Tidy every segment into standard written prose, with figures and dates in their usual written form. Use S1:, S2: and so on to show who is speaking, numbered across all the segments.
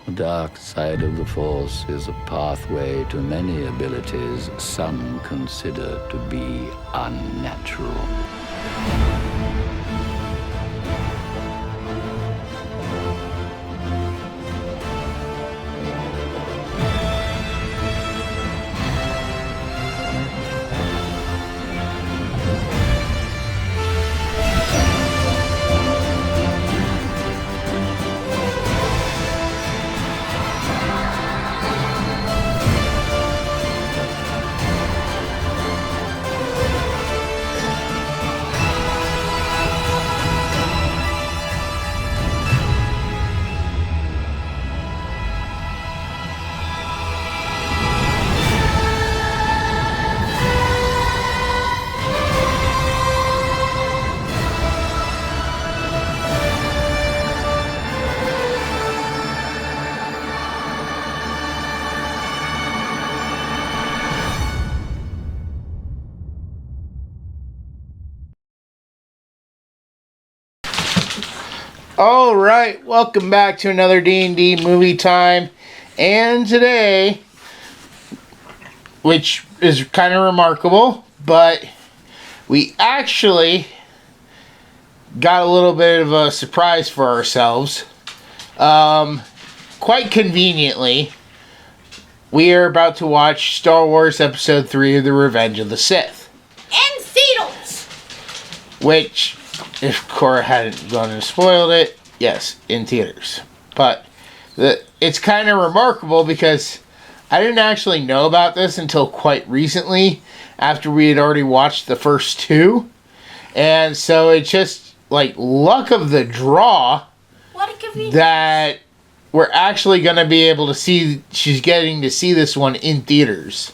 S1: The dark side of the Force is a pathway to many abilities some consider to be unnatural.
S2: All right, welcome back to another D&D movie time. And today, which is kind of remarkable, but we actually got a little bit of a surprise for ourselves. Quite conveniently, we are about to watch Star Wars Episode 3 of The Revenge of the Sith.
S3: And Theodles!
S2: Which, if Cora hadn't gone and spoiled it, yes, in theaters. But it's kind of remarkable because I didn't actually know about this until quite recently, after we had already watched the first two. And so it's just like luck of the draw that we're actually going to be able to see, she's getting to see this one in theaters.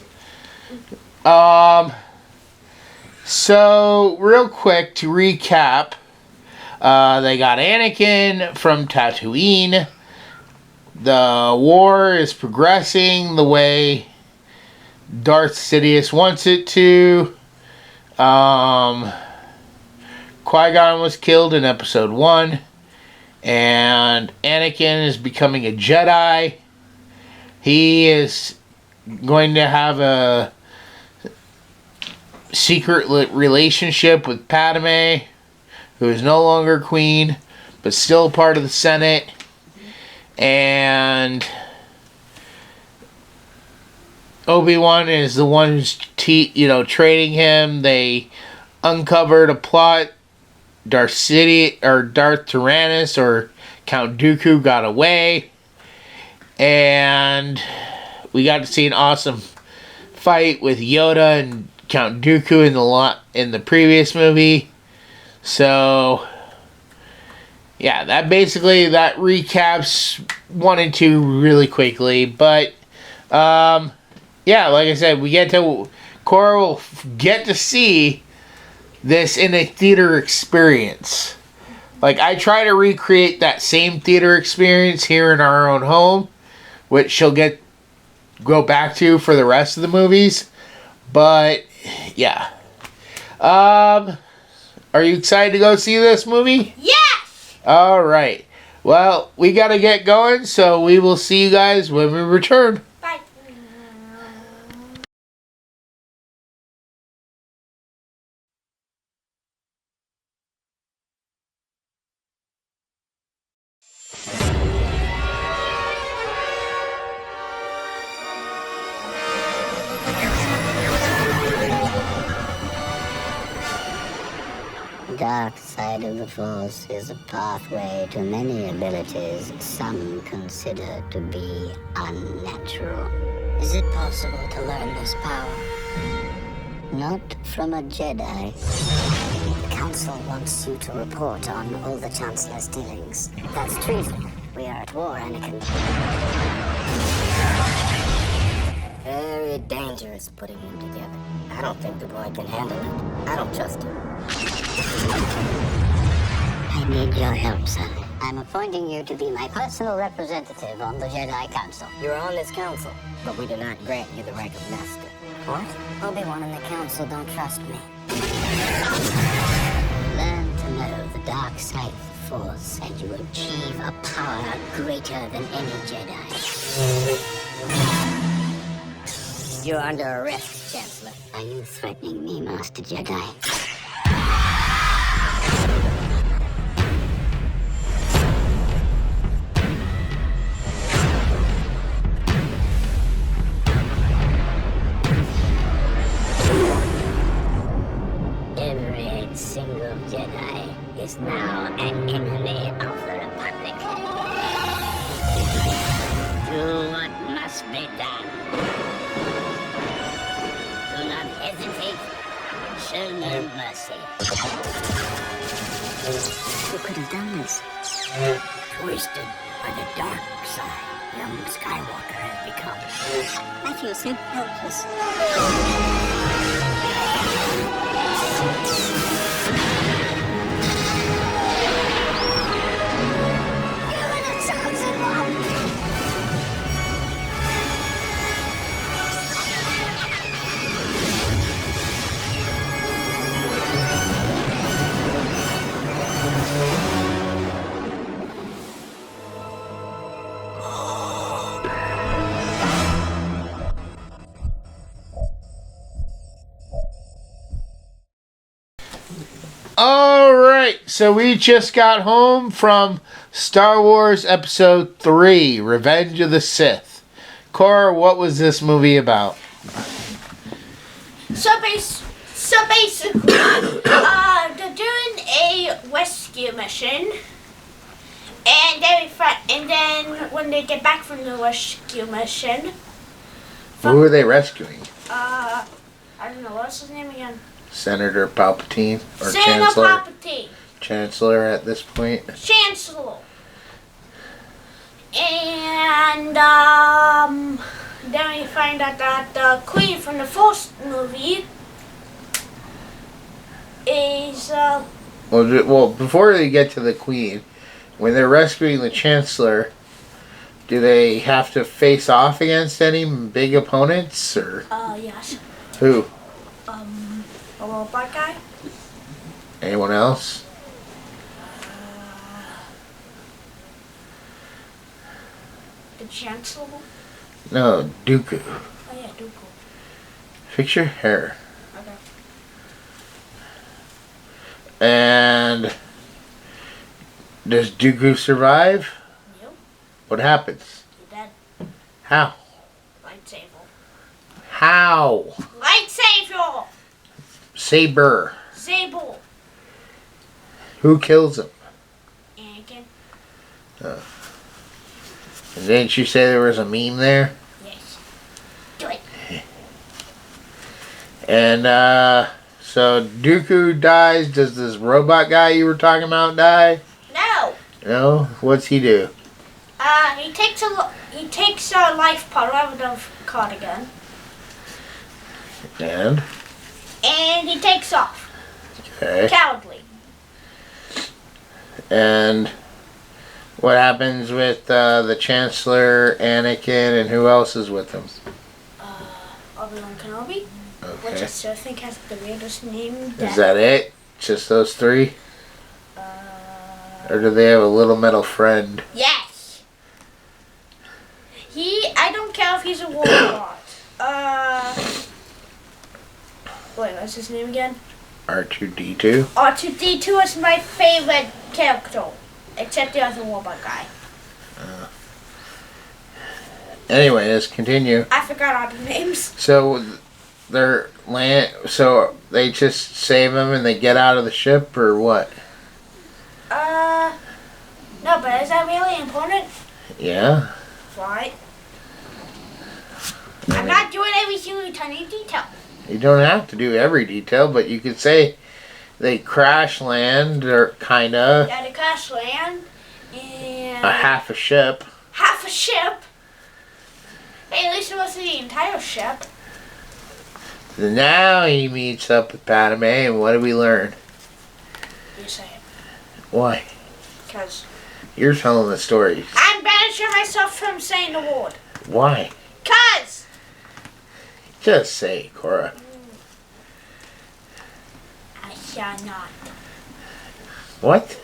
S2: So, real quick, to recap, they got Anakin from Tatooine. The war is progressing the way Darth Sidious wants it to. Qui-Gon was killed in Episode 1. And Anakin is becoming a Jedi. He is going to have a secret relationship with Padme, who is no longer queen, but still part of the Senate. And Obi-Wan is the one who's training him. They uncovered a plot. Darth Tyrannus or Count Dooku got away, and we got to see an awesome fight with Yoda and Count Dooku in the previous movie. So yeah, that recaps 1 and 2 really quickly. But yeah, like I said, Cora will get to see this in a theater experience. Like, I try to recreate that same theater experience here in our own home, which she'll go back to for the rest of the movies. But yeah, are you excited to go see this movie?
S3: Yes!
S2: All right. Well, we gotta get going, so we will see you guys when we return.
S3: Bye.
S4: The dark side of the Force is a pathway to many abilities some consider to be unnatural.
S5: Is it possible to learn this power?
S4: Not from a Jedi.
S5: The Council wants you to report on all the Chancellor's dealings. That's treason. We are at war, Anakin.
S6: Very dangerous putting him together. I don't think the boy can handle it. I don't trust him.
S4: I need your help, son.
S5: I'm appointing you to be my personal representative on the Jedi Council.
S6: You're on this council, but we do not grant you the rank of master.
S5: What? Obi-Wan and the Council don't trust me.
S4: Learn to know the dark side of the Force and you achieve a power greater than any Jedi. You're under arrest, Chancellor. Are you threatening me, Master Jedi? Every single Jedi is now an enemy of the Republic. Do what must be done. Do not hesitate. Show no mercy. Who could have done this? Twisted by the dark side, young Skywalker has become. I feel so helpless.
S2: Alright, so we just got home from Star Wars Episode 3, Revenge of the Sith. Cora, what was this movie about?
S3: So basically, they're doing a rescue mission, and then when they get back from the rescue mission,
S2: Who are they rescuing?
S3: I don't know, what's his name again?
S2: Senator Palpatine? Or
S3: Senator
S2: Chancellor?
S3: Palpatine.
S2: Chancellor at this point?
S3: Chancellor. And then we find out that the Queen from the first movie is
S2: Well, before they get to the Queen, when they're rescuing the Chancellor, do they have to face off against any big opponents? Or
S3: yes.
S2: who?
S3: A robot guy.
S2: Anyone else?
S3: The Chancellor.
S2: No, Dooku.
S3: Oh yeah, Dooku.
S2: Fix your hair.
S3: Okay.
S2: And does Dooku survive?
S3: Yep.
S2: What happens?
S3: You're dead.
S2: How?
S3: Lightsaber.
S2: How?
S3: Lightsaber.
S2: Saber.
S3: Sable.
S2: Who kills him?
S3: Anakin.
S2: And didn't you say there was a meme there?
S3: Yes. Do it.
S2: And so Dooku dies. Does this robot guy you were talking about die?
S3: No.
S2: No? What's he do?
S3: He takes a life pod out of the cardigan,
S2: And?
S3: and he takes off.
S2: Okay.
S3: Cowardly.
S2: And what happens with the Chancellor, Anakin, and who else is with him?
S3: Obi-Wan Kenobi, which
S2: Okay.
S3: I still think has the weirdest name.
S2: Is that it? Just those three? Or do they have a little metal friend?
S3: Yes. I don't care if he's a robot. Wait, what's his name again?
S2: R2-D2?
S3: R2-D2 is my favorite character, except the other robot guy.
S2: Anyway, let's continue.
S3: I forgot all the names.
S2: So so they just save him and they get out of the ship, or what?
S3: No, but is that really important?
S2: Yeah.
S3: Right. I'm not doing every single tiny detail.
S2: You don't have to do every detail, but you could say they crash land, or kinda.
S3: Yeah, the crash land, and
S2: A half a ship.
S3: half a ship. Hey, at least it wasn't the entire ship.
S2: Now he meets up with Padme, and what do we learn?
S3: You say it.
S2: Why?
S3: Because
S2: You're telling the story.
S3: I'm banishing myself from saying the word.
S2: Why?
S3: Because
S2: Just say it, Cora.
S3: I shall not.
S2: What?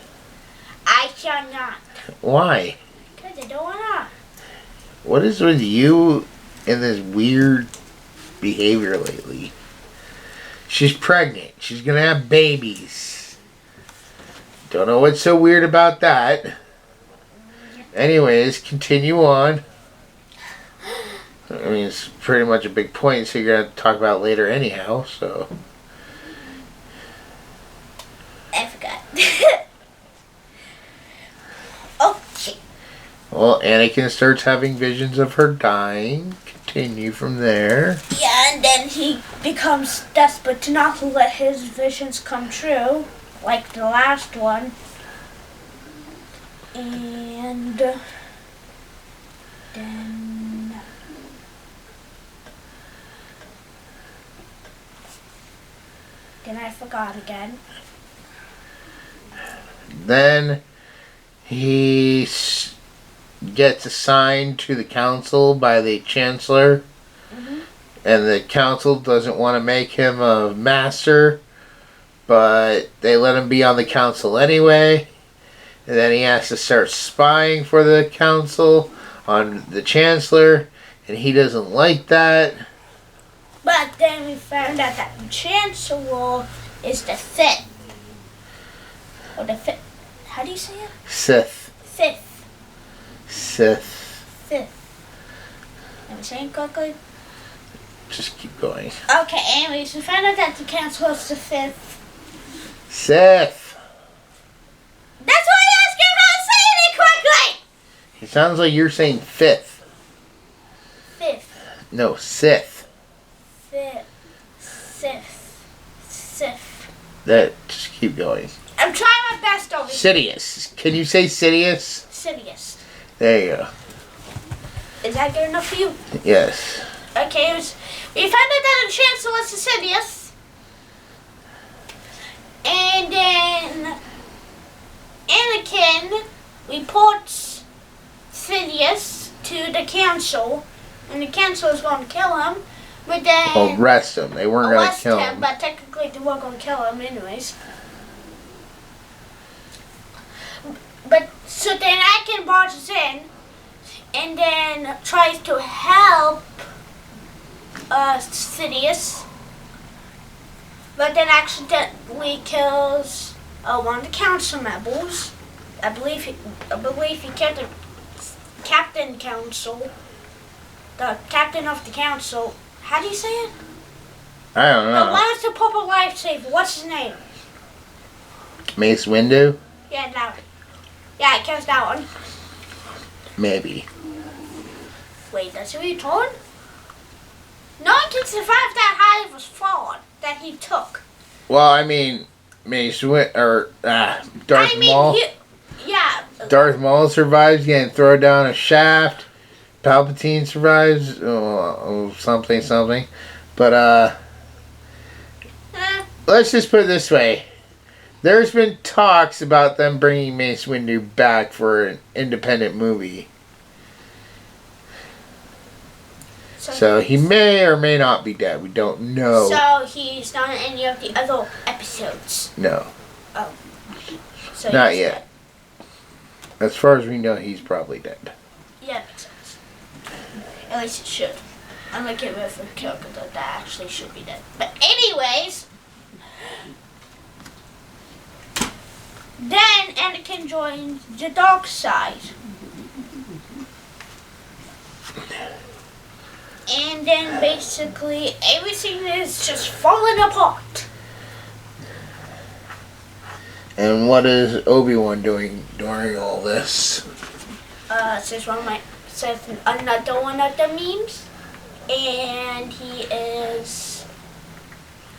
S3: I shall not.
S2: Why?
S3: Because I don't wanna.
S2: What is with you and this weird behavior lately? She's pregnant. She's gonna have babies. Don't know what's so weird about that. Anyways, continue on. I mean, it's pretty much a big point, so you're gonna talk about it later anyhow, so.
S3: I forgot. Oh, shit.
S2: Well, Anakin starts having visions of her dying. Continue from there.
S3: Yeah, and then he becomes desperate to not let his visions come true, like the last one. And then I forgot again.
S2: Then he gets assigned to the council by the chancellor, and the council doesn't want to make him a master, but they let him be on the council anyway. And then he has to start spying for the council on the chancellor, and he doesn't like that.
S3: But then we found out that the chancellor is the Sith. Or the Sith. How do you say it?
S2: Sith.
S3: Sith.
S2: Sith.
S3: Sith. Am I saying it correctly?
S2: Just keep going.
S3: Okay, anyways, we found out that the council is the Sith.
S2: Sith.
S3: That's why I asked him how to say it correctly!
S2: It sounds like you're saying fifth.
S3: Fifth.
S2: No, Sith.
S3: Sith.
S2: That, just keep going.
S3: I'm trying my best over here.
S2: Sidious. Can you say Sidious?
S3: Sidious.
S2: There you go.
S3: Is that good enough for you?
S2: Yes.
S3: Okay, we found out that the chancellor is the Sidious. And then Anakin reports Sidious to the council, and the council is going to kill him. But then
S2: Well, arrest him. They weren't going to kill him.
S3: But technically they were going to kill him anyways. But so then Anakin barges in, and then tries to help Sidious, but then accidentally kills one of the council members. I believe he killed the captain council, the captain of the council. How do you say it?
S2: I don't know.
S3: The one with the purple lifesaver. What's his name?
S2: Mace Windu?
S3: Yeah, that one. Yeah, it kills that one.
S2: Maybe.
S3: Wait, that's who you told? No one can survive that high of a fall that he took.
S2: Well, I mean, Darth Maul.
S3: Yeah.
S2: Darth Maul survives getting thrown down a shaft. Palpatine survives. Something. But, let's just put it this way. There's been talks about them bringing Mace Windu back for an independent movie. So he may or may not be dead. We don't know.
S3: So he's not in any of the other episodes?
S2: No.
S3: Oh. So
S2: not
S3: he's
S2: yet.
S3: dead.
S2: As far as we know, he's probably dead.
S3: Yeah, makes sense. At least it should. I'm gonna get rid of the character that actually should be dead. But anyways, then Anakin joins the dark side. And then basically everything is just falling apart.
S2: And what is Obi-Wan doing during all this?
S3: Says another one of the memes. And he is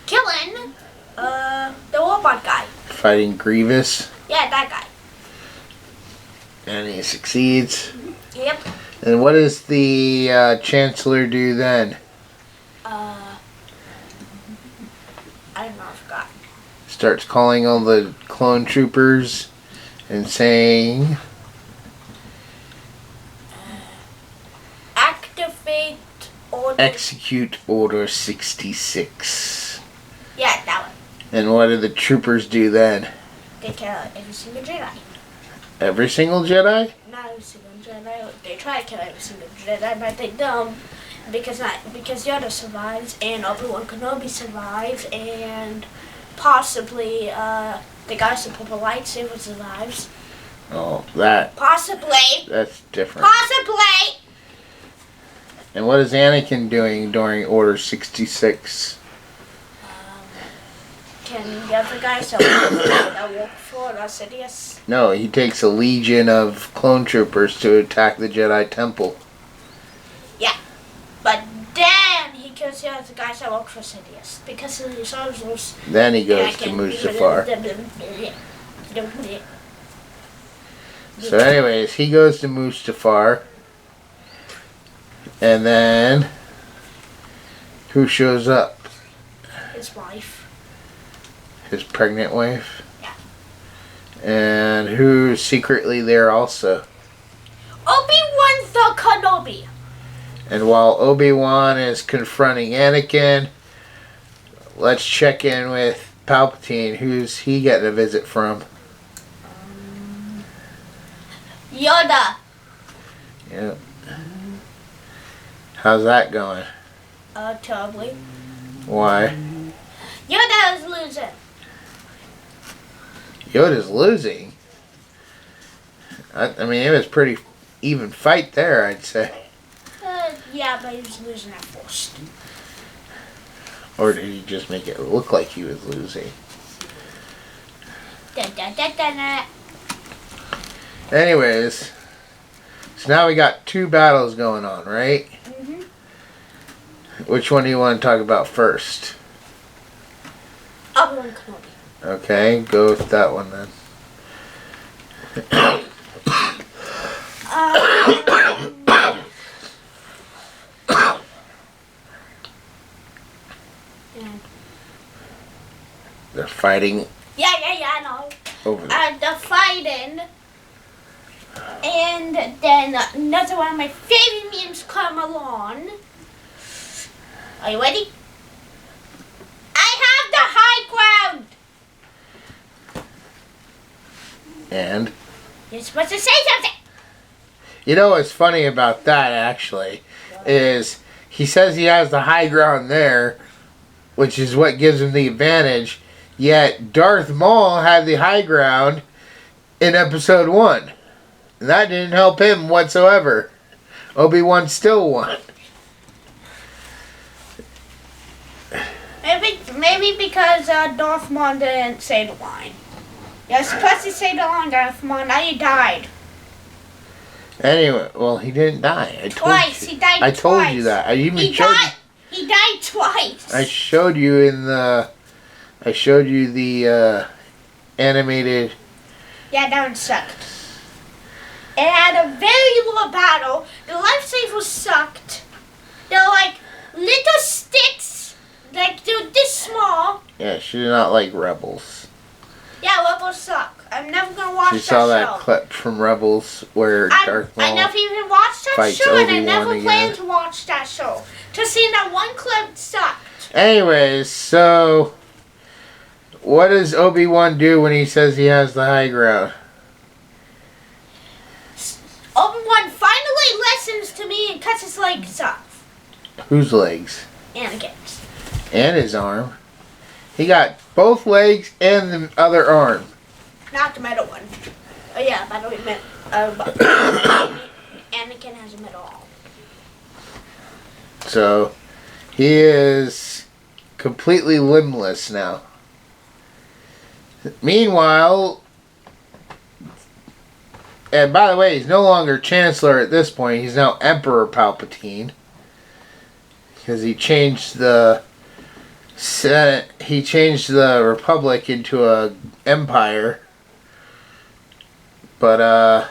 S3: killing the robot guy.
S2: Fighting Grievous.
S3: Yeah, that guy.
S2: And he succeeds.
S3: Yep.
S2: And what does the Chancellor do then?
S3: I don't know, I forgot.
S2: Starts calling all the clone troopers and saying...
S3: Activate order.
S2: Execute Order 66.
S3: Yeah, that one.
S2: And what do the troopers do then?
S3: They kill every single Jedi.
S2: Every single Jedi?
S3: Not every single Jedi. They try to kill every single Jedi, but they don't. Because Yoda survives, and Obi-Wan Kenobi survives, and possibly the guy who put the lightsaber survives.
S2: Oh, that.
S3: Possibly.
S2: That's different.
S3: Possibly.
S2: And what is Anakin doing during Order 66?
S3: Can the other guys that work for Darth Sidious?
S2: No, he takes a legion of clone troopers to attack the Jedi Temple.
S3: Yeah. But then he kills the other guys that work for Sidious. Because he saw those...
S2: Then he goes to Mustafar. So anyways, he goes to Mustafar. And then... who shows up?
S3: His wife.
S2: His pregnant wife?
S3: Yeah.
S2: And who's secretly there also?
S3: Obi-Wan the Kenobi.
S2: And while Obi-Wan is confronting Anakin, let's check in with Palpatine. Who's he getting a visit from?
S3: Yoda.
S2: Yep. How's that going?
S3: Terribly.
S2: Why?
S3: Yoda is losing.
S2: Yoda's losing. I mean, it was a pretty even fight there, I'd say.
S3: Yeah, but he was losing at first.
S2: Or did he just make it look like he was losing?
S3: Da, da, da, da, da.
S2: Anyways, so now we got 2 battles going on, right?
S3: Mm-hmm.
S2: Which one do you want to talk about first?
S3: Obi-Wan Kenobi.
S2: Okay, go with that one then. They're fighting
S3: Yeah, I know.
S2: over there.
S3: The fighting. And then another one of my favorite memes come along. Are you ready? I have the high ground!
S2: And
S3: You're supposed to say something!
S2: you know what's funny about that actually is he says he has the high ground there, which is what gives him the advantage, yet Darth Maul had the high ground in episode 1. And that didn't help him whatsoever. Obi-Wan still won.
S3: Maybe because Darth Maul didn't say the line. You're supposed to say the line, Darth Maul. Now you died.
S2: Anyway, well, he didn't die. I told
S3: Twice.
S2: you.
S3: He died
S2: I
S3: twice.
S2: told you that. I even
S3: He
S2: showed
S3: died. He died twice.
S2: I showed you in the. I showed you the animated.
S3: Yeah, that one sucked. It had a very low battle. The lifesavers sucked. They're like little sticks, like they're this small.
S2: Yeah, she did not like Rebels.
S3: Yeah, Rebels suck. I'm never gonna watch
S2: She
S3: that
S2: saw
S3: show.
S2: that clip from Rebels where Darth Maul.
S3: I never even watched that
S2: fights
S3: show, and I
S2: Obi-Wan
S3: never
S2: again.
S3: planned to watch that show. Just seeing that one clip sucked.
S2: Anyways, so what does Obi-Wan do when he says he has the high ground?
S3: Obi-Wan finally listens to me and cuts his legs off.
S2: Whose legs?
S3: Anakin's.
S2: And his arm. He got both legs and the other arm.
S3: Not the middle one. Oh yeah, by the way, Anakin has a middle arm.
S2: So he is completely limbless now. Meanwhile, and by the way, he's no longer Chancellor at this point. He's now Emperor Palpatine. Because he changed the Senate, he changed the Republic into a empire. But,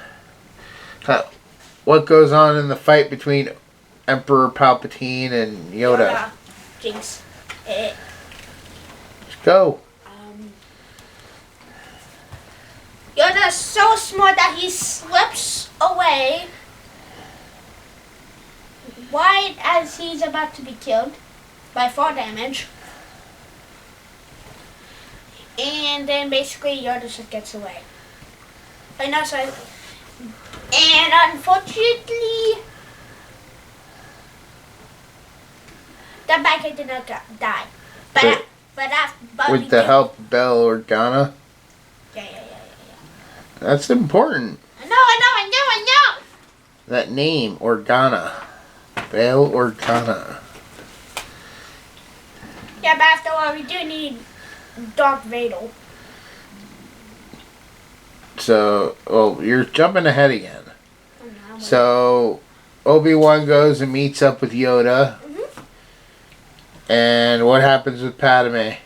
S2: what goes on in the fight between Emperor Palpatine and Yoda?
S3: Jinx.
S2: Let's go.
S3: Yoda's so smart that he slips away right as he's about to be killed by fall damage. And then basically Yoda just gets away. I know, so. And unfortunately, that bad guy did not die. But
S2: With the help of Bail Organa?
S3: Yeah.
S2: That's important.
S3: I know.
S2: That name, Organa. Bail Organa.
S3: Yeah, but after all, we do need Darth Vader.
S2: So, well, you're jumping ahead again.
S3: Oh, no,
S2: So, Obi-Wan goes and meets up with Yoda.
S3: Mhm.
S2: And what happens with Padme?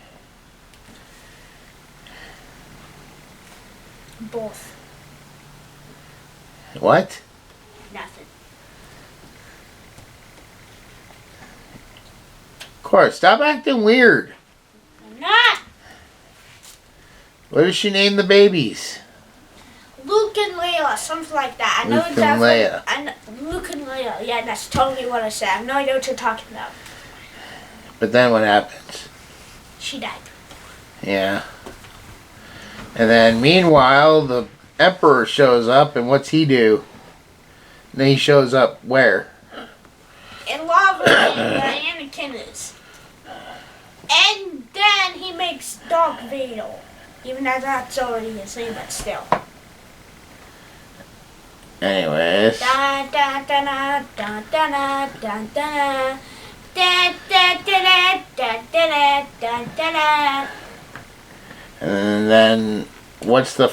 S3: Both.
S2: What?
S3: Nothing.
S2: Cora, stop acting weird.
S3: I'm not.
S2: What does she name the babies?
S3: Luke and Leia, something like that. I know
S2: Luke and
S3: exactly.
S2: Leia.
S3: Luke and Leia. Yeah, that's totally what I said. I have no idea what you're talking about.
S2: But then what happens?
S3: She died.
S2: Yeah. And then meanwhile, the Emperor shows up, and what's he do? And then he shows up where?
S3: In lava, where Anakin is. And then he makes Darth Vader. Even though that's already his name, but still.
S2: Anyways.
S3: Da da da da da da da da da da da da da da da.
S2: And then what's the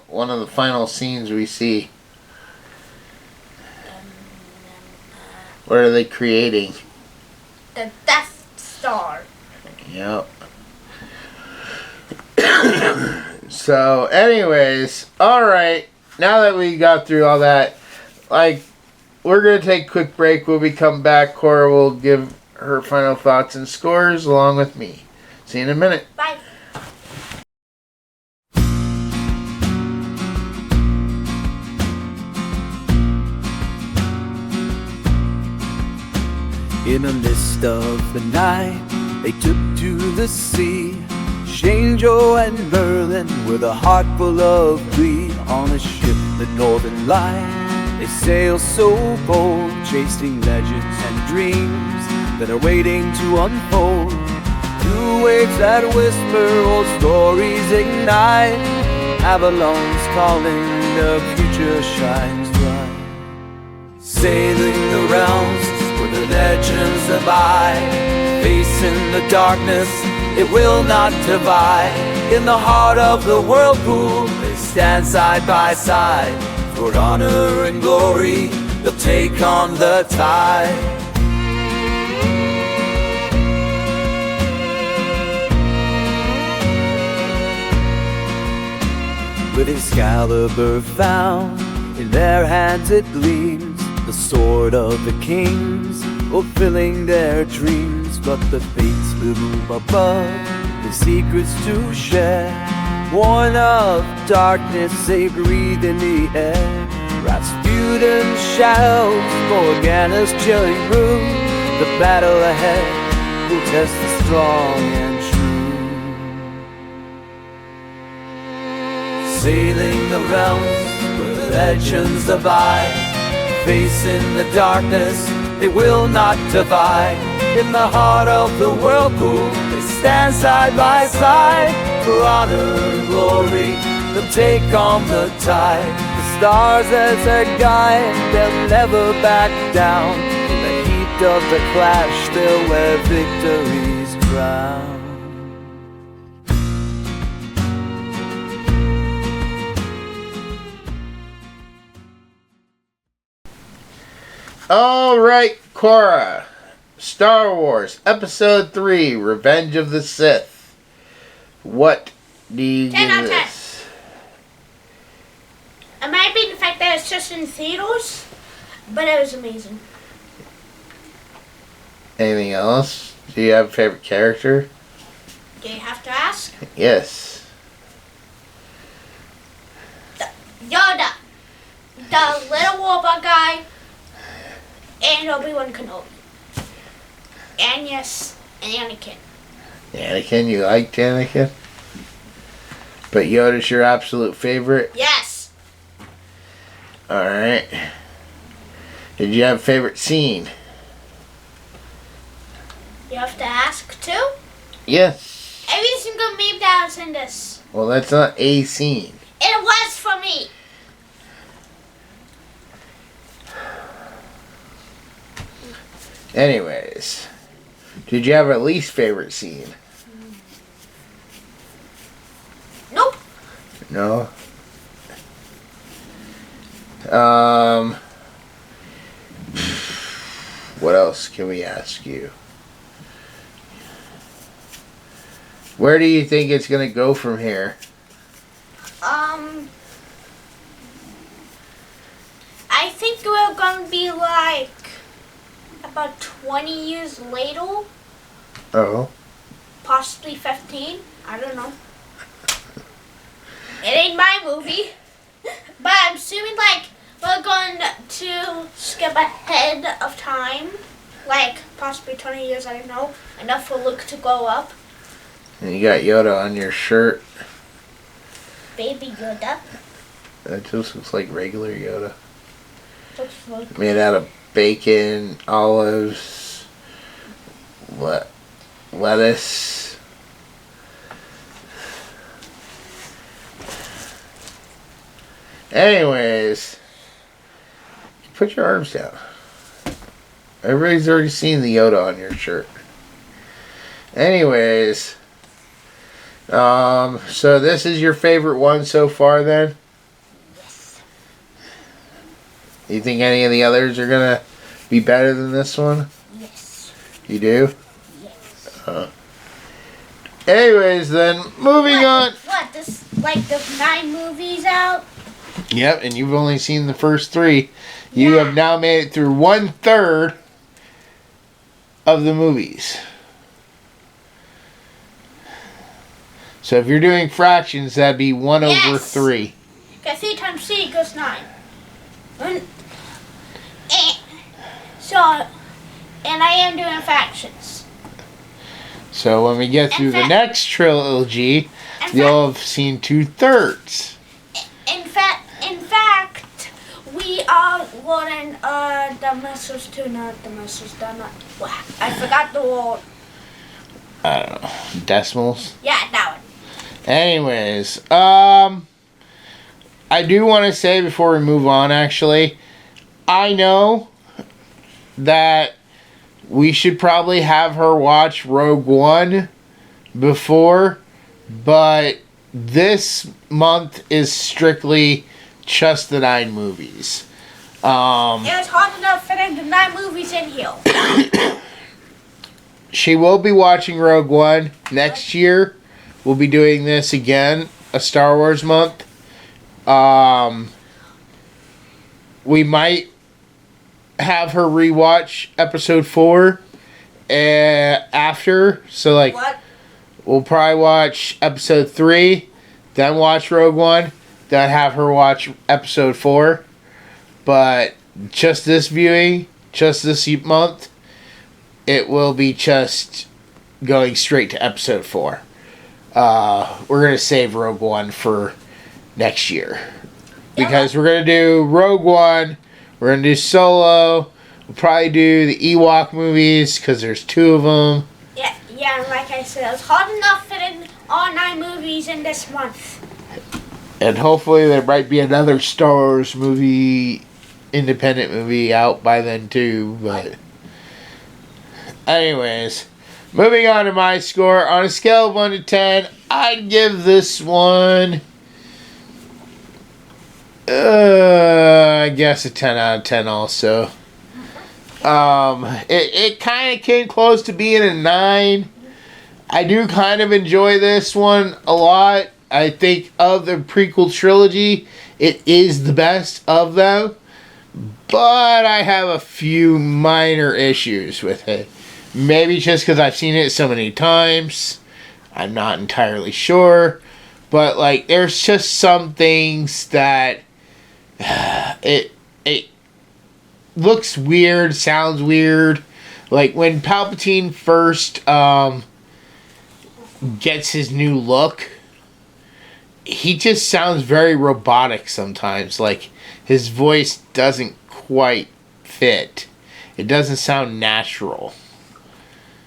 S2: one of the final scenes we see? What are they creating?
S3: The Death Star.
S2: Yep. So, anyways, alright. Now that we got through all that, we're going to take a quick break. When we come back, Cora will give her final thoughts and scores along with me. See you in a minute.
S3: Bye.
S7: In a mist of the night, they took to the sea. Shango and Merlin with a heart full of glee. On a ship, the Northern Light, they sail so bold, chasing legends and dreams that are waiting to unfold. Through waves that whisper, old stories ignite. Avalon's calling, the future shines bright. Sailing the realms where the legends abide, facing the darkness, it will not divide. In the heart of the whirlpool, they stand side by side. For honor and glory, they'll take on the tide. With Excalibur found, in their hands it gleams, the sword of the kings, fulfilling their dreams. But the fates loom above, the secrets to share. Born of darkness, they breathe in the air. Rasputin's shadows, Morgana's chilling brew. The battle ahead will test the strong and true. Sailing the realms where the legends abide, facing the darkness, they will not divide. In the heart of the whirlpool, they stand side by side. For honor and glory, they'll take on the tide. The stars as their guide, they'll never back down. In the heat of the clash, they'll wear victory's crown.
S2: Alright, Cora. Star Wars Episode 3, Revenge of the Sith. What do you
S3: 10 out
S2: give
S3: of 10.
S2: this?
S3: It might be the fact that it's just in theaters, but it was amazing.
S2: Anything else? Do you have a favorite character?
S3: Do you have to ask?
S2: Yes.
S3: Yoda, the little robot guy, and Obi-Wan Kenobi. And yes, and Anakin.
S2: Anakin, you liked Anakin? But Yoda's your absolute favorite?
S3: Yes.
S2: Alright. Did you have a favorite scene?
S3: You have to ask too?
S2: Yes.
S3: Every single meme that was in this.
S2: Well, that's not a scene.
S3: It was for me.
S2: Anyways. Did you have a least favorite scene?
S3: Nope.
S2: No? What else can we ask you? Where do you think it's gonna go from here?
S3: I think we're gonna be like about 20 years later,
S2: Oh.
S3: possibly 15. I don't know. It ain't my movie, but I'm assuming like we're going to skip ahead of time, like possibly 20 years. I don't know, enough for Luke to grow up.
S2: And you got Yoda on your shirt.
S3: Baby Yoda.
S2: That just looks like regular Yoda.
S3: Looks like
S2: Made out of bacon, olives, lettuce. Anyways, put your arms down. Everybody's already seen the Yoda on your shirt. Anyways, so this is your favorite one so far then?
S3: yes.
S2: You think any of the others are gonna be better than this one?
S3: Yes.
S2: You do?
S3: Yes.
S2: Anyways, then moving on.
S3: What? This like there's 9 movies out.
S2: Yep, and you've only seen the first 3. You
S3: Yeah.
S2: have now made it through 1/3 of the movies. So if you're doing fractions, that'd be 1 over
S3: Yes.
S2: 3.
S3: Okay, 3 times 3 equals 9. And I am doing fractions.
S2: So when we get through the next trilogy, you'll have seen 2/3.
S3: In fact, we are learning the missiles to not the missiles done. I forgot the word.
S2: I don't know. Decimals?
S3: Yeah, that one.
S2: Anyways, I do want to say before we move on, actually, I know that we should probably have her watch Rogue One before, but this month is strictly just the 9 movies.
S3: It was hard enough fitting the 9 movies in here.
S2: She will be watching Rogue One next year. We'll be doing this again, a Star Wars month. We might have her rewatch episode 4 after. So, like,
S3: What?
S2: we'll probably watch episode 3, then watch Rogue One, then have her watch episode 4. But just this viewing, just this month, it will be just going straight to episode 4. We're going to save Rogue One for next year. Because we're going to do Rogue One, we're going to do Solo, we'll probably do the Ewok movies, because there's 2 of them.
S3: Yeah, and like I said, it was hard enough fitting all 9 movies in this month.
S2: And hopefully there might be another Star Wars movie, independent movie out by then too, but... Anyways, moving on to my score. On a scale of 1 to 10, I'd give this one... I guess a 10 out of 10 also. It kind of came close to being a 9. I do kind of enjoy this one a lot. I think of the prequel trilogy, it is the best of them. But I have a few minor issues with it. Maybe just because I've seen it so many times. I'm not entirely sure. But, like, there's just some things that... It looks weird, sounds weird. Like, when Palpatine first gets his new look, he just sounds very robotic sometimes. Like, his voice doesn't quite fit. It doesn't sound natural.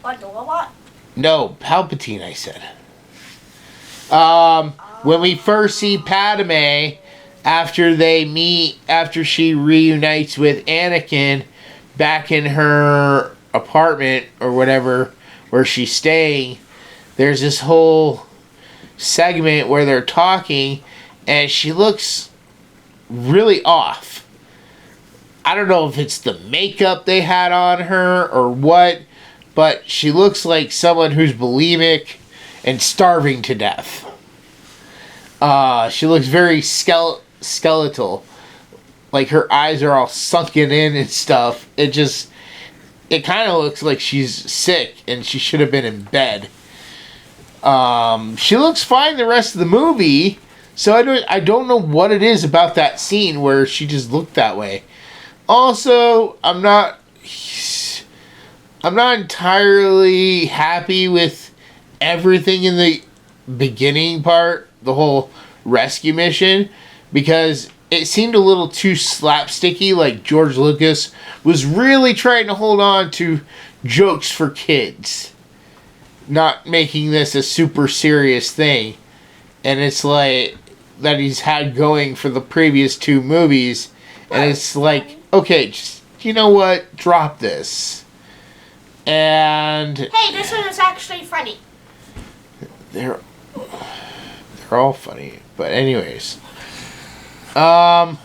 S3: Like the robot?
S2: No, Palpatine, I said. When we first see Padme, after she reunites with Anakin back in her apartment or whatever where she's staying, there's this whole segment where they're talking and she looks really off. I don't know if it's the makeup they had on her or what, but she looks like someone who's bulimic and starving to death. She looks very skeletal. Like her eyes are all sunken in and stuff. It kind of looks like she's sick and she should have been in bed. She looks fine the rest of the movie, so I don't know what it is about that scene where she just looked that way. Also, I'm not entirely happy with everything in the beginning part, the whole rescue mission, because it seemed a little too slapsticky, like George Lucas was really trying to hold on to jokes for kids, not making this a super serious thing. And it's like that he's had going for the previous two movies, and it's like, okay, just, you know what, drop this. And
S3: hey, this one is actually funny.
S2: They're all funny, but anyways, hey,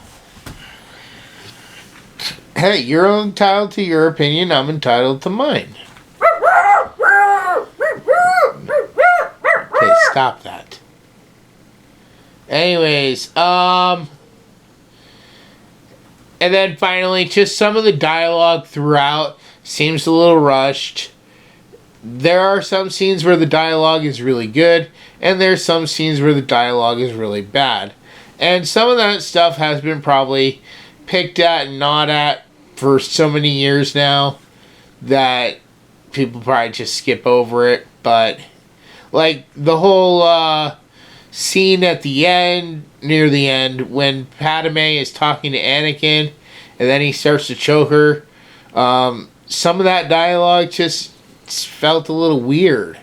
S2: you're entitled to your opinion. I'm entitled to mine. Okay, stop that. Anyways, and then finally, just some of the dialogue throughout seems a little rushed. There are some scenes where the dialogue is really good, and there's some scenes where the dialogue is really bad. And some of that stuff has been probably picked at and not at for so many years now that people probably just skip over it. But, like, the whole scene at the end, near the end, when Padme is talking to Anakin, and then he starts to choke her, some of that dialogue just felt a little weird.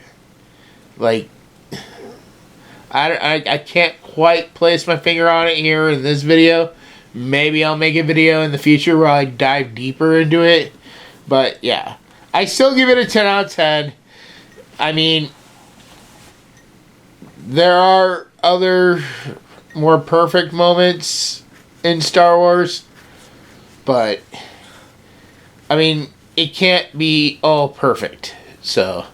S2: Like, I can't quite place my finger on it here in this video. Maybe I'll make a video in the future where I dive deeper into it. But yeah, I still give it a 10 out of 10. I mean, there are other more perfect moments in Star Wars, but I mean, it can't be all perfect. So,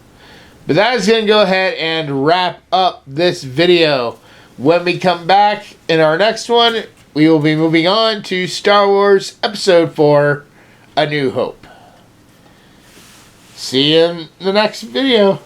S2: but that is going to go ahead and wrap up this video. When we come back in our next one, we will be moving on to Star Wars Episode 4, A New Hope. See you in the next video.